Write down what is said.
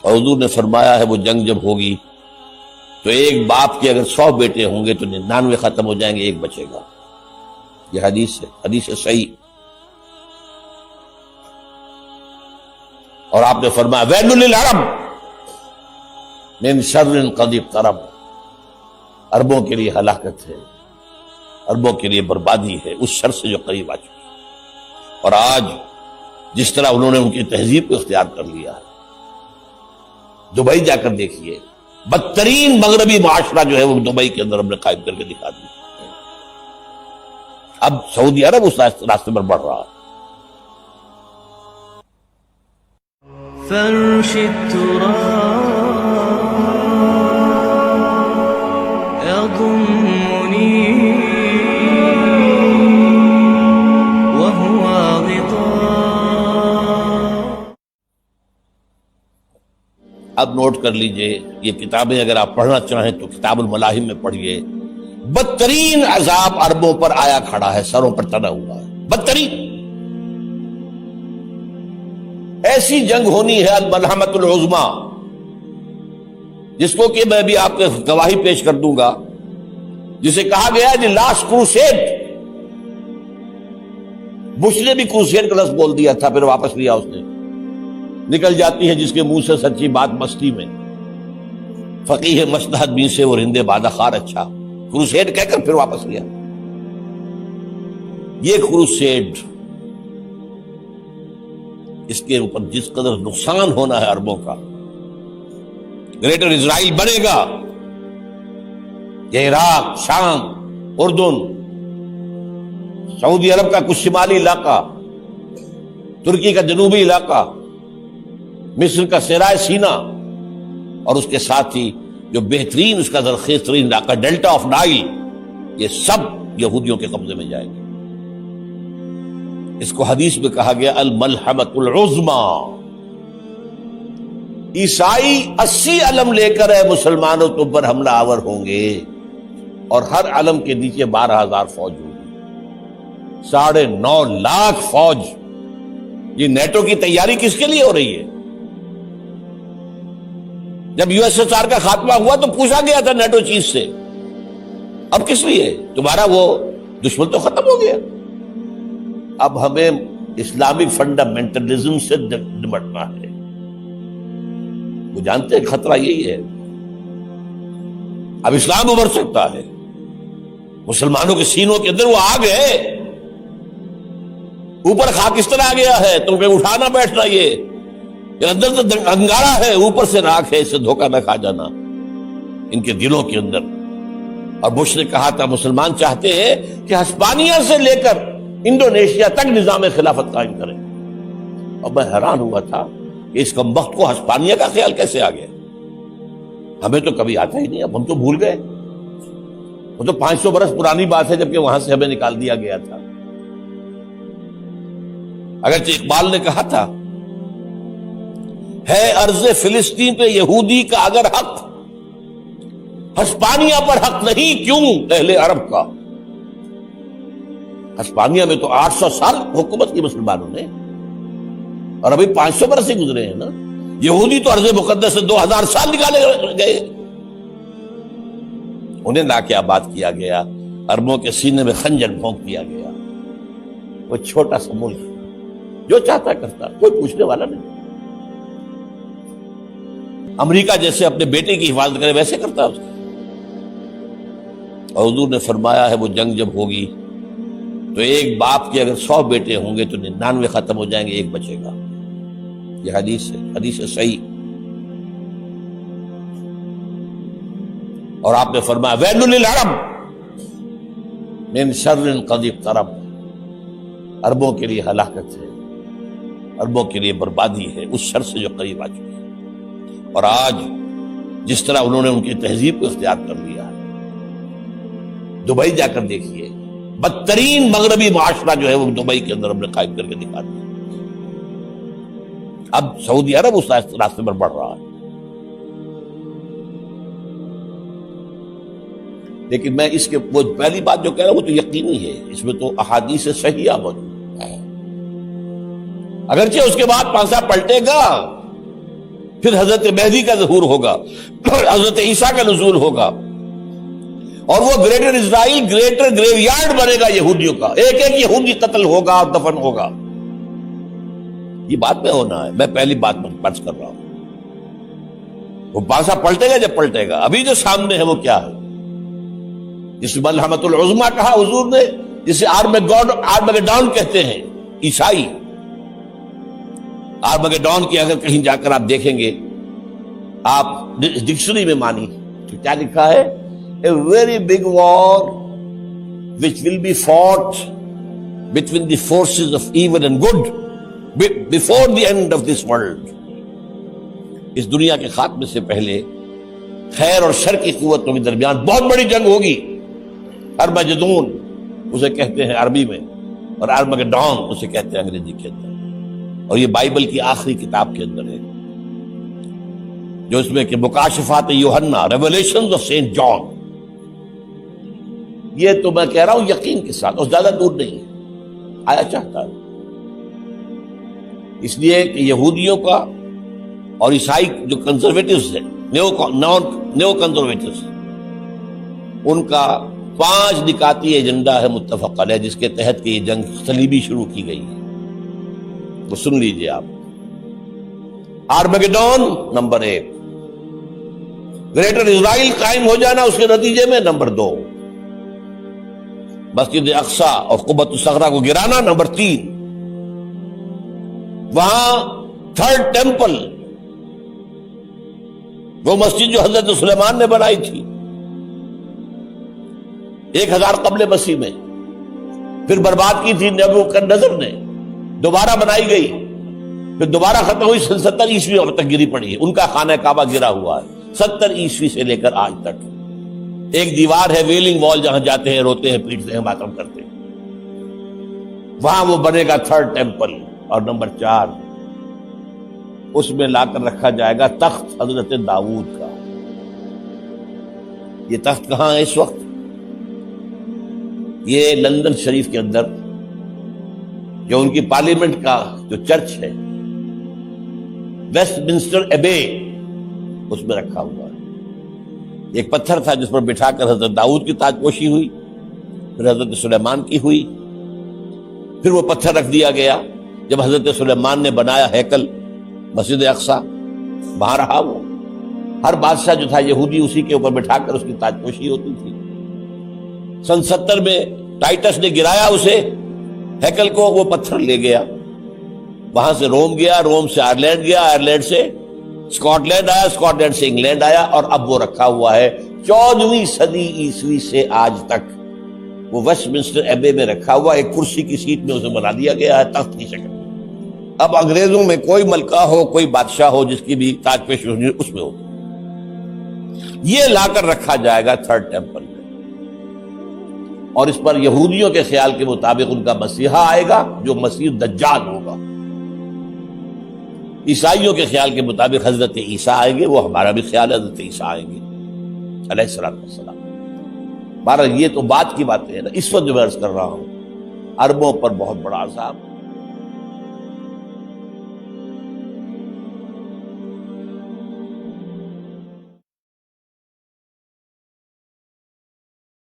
اور حضور نے فرمایا ہے وہ جنگ جب ہوگی تو ایک باپ کے اگر 100 بیٹے ہوں گے تو 99 ختم ہو جائیں گے، ایک بچے گا. یہ حدیث صحیح. اور آپ نے فرمایا ویل للعرب من شر قد اقترب، عربوں کے لیے ہلاکت ہے، عربوں کے لیے بربادی ہے اس شر سے جو قریب آ چکی ہے. اور آج جس طرح انہوں نے ان کی تہذیب کو اختیار کر لیا ہے، دبئی جا کر دیکھیے، بدترین مغربی معاشرہ جو ہے وہ دبئی کے اندر ہم نے قائم کر کے دکھا دیا. اب سعودی عرب اس راستے پر بڑھ رہا ہے. فرش التراب يضمني وهو غطاء. اب نوٹ کر لیجئے، یہ کتابیں اگر آپ پڑھنا چاہیں تو کتاب الملاحم میں پڑھیے. بدترین عذاب عربوں پر آیا کھڑا ہے، سروں پر تنا ہوا ہے، بدترین. ایسی جنگ ہونی ہے الملحمۃ العظما، جس کو کہ میں بھی آپ کے گواہی پیش کر دوں گا، جسے کہا گیا ہے لاسٹ کروسیڈ. بش نے بھی کروسیڈ کا لفظ بول دیا تھا، پھر واپس لیا اس نے. نکل جاتی ہے جس کے منہ سے سچی بات مستی میں. فقیہ مصلحت بھی سے اور ہندے بادہ خار اچھا، کروسیڈ کہہ کر پھر واپس لیا. یہ کروسیڈ، اس کے اوپر جس قدر نقصان ہونا ہے عربوں کا، گریٹر اسرائیل بنے گا، یہ عراق، شام، اردن، سعودی عرب کا کچھ شمالی علاقہ، ترکی کا جنوبی علاقہ، مصر کا صحرائے سینا، اور اس کے ساتھ ہی جو بہترین اس کا زرخیز ترین علاقہ ڈیلٹا آف نائل، یہ سب یہودیوں کے قبضے میں جائے گا. اس کو حدیث میں کہا گیا الملحمۃ العظما. عیسائی 80 علم لے کر مسلمانوں کے اوپر حملہ آور ہوں گے، اور ہر علم کے نیچے 12,000 فوج ہوگی، 9.5 لاکھ فوج. یہ نیٹو کی تیاری کس کے لیے ہو رہی ہے؟ جب USSR کا خاتمہ ہوا تو پوچھا گیا تھا نیٹو چیف سے، اب کس لیے؟ تمہارا وہ دشمن تو ختم ہو گیا، اب ہمیں اسلامک فنڈامنٹلزم سے نمٹنا ہے. وہ جانتے ہیں خطرہ یہی ہے، اب اسلام ابھر سکتا ہے. مسلمانوں کے سینوں کے اندر وہ آگ ہے، اوپر خاکستر آ گیا ہے، تم پہ اٹھانا بیٹھنا، یہ اندر تو انگارہ ہے، اوپر سے راکھ ہے، اسے دھوکہ نہ کھا جانا ان کے دلوں کے اندر. اور بش نے کہا تھا مسلمان چاہتے ہیں کہ ہسپانیہ سے لے کر انڈونیشیا تک نظام خلافت قائم کریں. اور میں حیران ہوا تھا کہ اس کمبخت کو ہسپانیہ کا خیال کیسے آ گیا؟ ہمیں تو کبھی آتا ہی نہیں، اب ہم تو بھول گئے. وہ تو 500 برس پرانی بات ہے، جبکہ وہاں سے ہمیں نکال دیا گیا تھا. اگرچہ اقبال نے کہا تھا ہے ارض فلسطین پہ یہودی کا اگر حق، ہسپانیہ پر حق نہیں کیوں اہل عرب کا؟ ہسپانیہ میں تو 800 سال حکومت کی مسلمانوں نے، اور ابھی 500 برس ہی گزرے ہیں نا. یہودی تو ارض مقدس سے 2000 سال نکالے گئے. انہیں لا کے آباد کیا گیا، عربوں کے سینے میں خنجر بھونک دیا گیا. وہ چھوٹا سا ملک جو چاہتا کرتا، کوئی پوچھنے والا نہیں. امریکہ جیسے اپنے بیٹے کی حفاظت کرے ویسے کرتا اس کا. اور حضور نے فرمایا ہے وہ جنگ جب ہوگی تو ایک باپ کے اگر 100 بیٹے ہوں گے تو 99 ختم ہو جائیں گے، ایک بچے گا. یہ حدیث صحیح. اور آپ نے فرمایا ویل للعرب من شر قد اقترب، عربوں کے لیے ہلاکت ہے، عربوں کے لیے بربادی ہے اس شر سے جو قریب آ چکی ہے. اور آج جس طرح انہوں نے ان کی تہذیب کو اختیار کر لیا ہے، دبئی جا کر دیکھیے، بدترین مغربی معاشرہ جو ہے وہ دبئی کے اندر ہم نے قائم کر کے دکھا دیا. اب سعودی عرب اس راستے پر بڑھ رہا ہے. لیکن میں اس کے وہ پہلی بات جو کہہ رہا ہوں وہ تو یقینی ہے، اس میں تو احادیث صحیحہ موجود ہے. اگرچہ اس کے بعد پانسا پلٹے گا، پھر حضرت مہدی کا ظہور ہوگا، حضرت عیسیٰ کا نزول ہوگا، اور وہ گریٹر اسرائیل گریٹر گریو یارڈ بنے گا یہودیوں کا، ایک ایک یہودی قتل ہوگا اور دفن ہوگا۔ یہ بات میں ہونا ہے، میں پہلی بات پرچ کر رہا ہوں۔ وہ پاسا پلٹے گا جب پلٹے گا، ابھی جو سامنے ہے وہ کیا ہے؟ جس ملحمۃ العظمیٰ کہا حضور نے، جسے آرمگیڈون کہتے ہیں عیسائی۔ آرمگیڈون کی اگر کہیں جا کر آپ دیکھیں گے، آپ ڈکشنری میں مانی تو کیا لکھا ہے؟ A very big war which will be fought between the forces of evil and good before the end of this world. اس دنیا کے خاتمے سے پہلے خیر اور شر کی قوتوں کے درمیان بہت بڑی جنگ ہوگی۔ ارمجدون اسے کہتے ہیں عربی میں، اور آرمگیڈون اسے کہتے ہیں انگریزی کے اندر، اور یہ بائبل کی آخری کتاب کے اندر ہے، جو اس میں کہ مکاشفات یوحنا، ریولیشنز آف سینٹ جان۔ یہ تو میں کہہ رہا ہوں یقین کے ساتھ، اور زیادہ دور نہیں آیا چاہتا ہے، اس لیے کہ یہودیوں کا اور عیسائی جو کنزرویٹوز ہیں، نیو کنزرویٹوز، ان کا 5 نکاتی ایجنڈا ہے متفق علیہ، جس کے تحت کہ یہ جنگ صلیبی شروع کی گئی ہے۔ وہ سن لیجئے آپ۔ آرمگیڈون نمبر 1، گریٹر اسرائیل قائم ہو جانا اس کے نتیجے میں نمبر 2، مسجد اقصی اور قبۃ الصغریٰ کو گرانا نمبر 3، وہاں تھرڈ ٹیمپل، وہ مسجد جو حضرت سلیمان نے بنائی تھی 1000 قبل مسیح میں، پھر برباد کی تھی نبوکدنضر نے، دوبارہ بنائی گئی، پھر دوبارہ ختم ہوئی 70 عیسوی تک گری پڑی ہے۔ ان کا خانہ کعبہ گرا ہوا ہے 70 عیسوی سے لے کر آج تک۔ ایک دیوار ہے ویلنگ وال، جہاں جاتے ہیں، روتے ہیں، پیٹتے ہیں، ماتم کرتے ہیں، وہاں وہ بنے گا تھرڈ ٹیمپل۔ اور نمبر 4، اس میں لا کر رکھا جائے گا تخت حضرت داؤد کا۔ یہ تخت کہاں ہے اس وقت؟ یہ لندن شریف کے اندر، جو ان کی پارلیمنٹ کا جو چرچ ہے، ویسٹ منسٹر ایبے، اس میں رکھا ہوا ہے۔ ایک پتھر تھا جس پر بٹھا کر حضرت داؤد کی تاج پوشی ہوئی، پھر حضرت سلیمان کی ہوئی، پھر وہ پتھر رکھ دیا گیا جب حضرت سلیمان نے بنایا ہیکل مسجد اقصی، وہاں رہا وہ۔ ہر بادشاہ جو تھا یہودی اسی کے اوپر بٹھا کر اس کی تاج پوشی ہوتی تھی۔ سن 70 میں ٹائٹس نے گرایا اسے، ہیکل کو، وہ پتھر لے گیا، وہاں سے روم گیا، روم سے آئرلینڈ گیا، آئرلینڈ سے اسکاٹ لینڈ آیا، اسکاٹ لینڈ سے انگلینڈ آیا، اور اب وہ رکھا ہوا ہے 14ویں صدی عیسوی سے آج تک۔ وہ ویسٹ منسٹر ایبے میں رکھا ہوا، ایک کرسی کی سیٹ میں اسے بنا دیا گیا ہے تخت کی شکل میں۔ اب انگریزوں میں کوئی ملکہ ہو، کوئی بادشاہ ہو جس کی بھی تاج پوشی ہونی، اس میں ہو، یہ لا کر رکھا جائے گا تھرڈ ٹیمپل میں۔ اور اس پر یہودیوں کے خیال کے مطابق ان کا مسیحا آئے گا جو مسیح دجال ہوگا۔ عیسائیوں کے خیال کے مطابق حضرت عیسیٰ آئیں گے، وہ ہمارا بھی خیال ہے حضرت عیسیٰ آئیں گے علیہ السلام۔ بہرحال یہ تو بات کی باتیں ہیں نا، اس وقت جو میں عرض کر رہا ہوں، عربوں پر بہت بڑا عذاب۔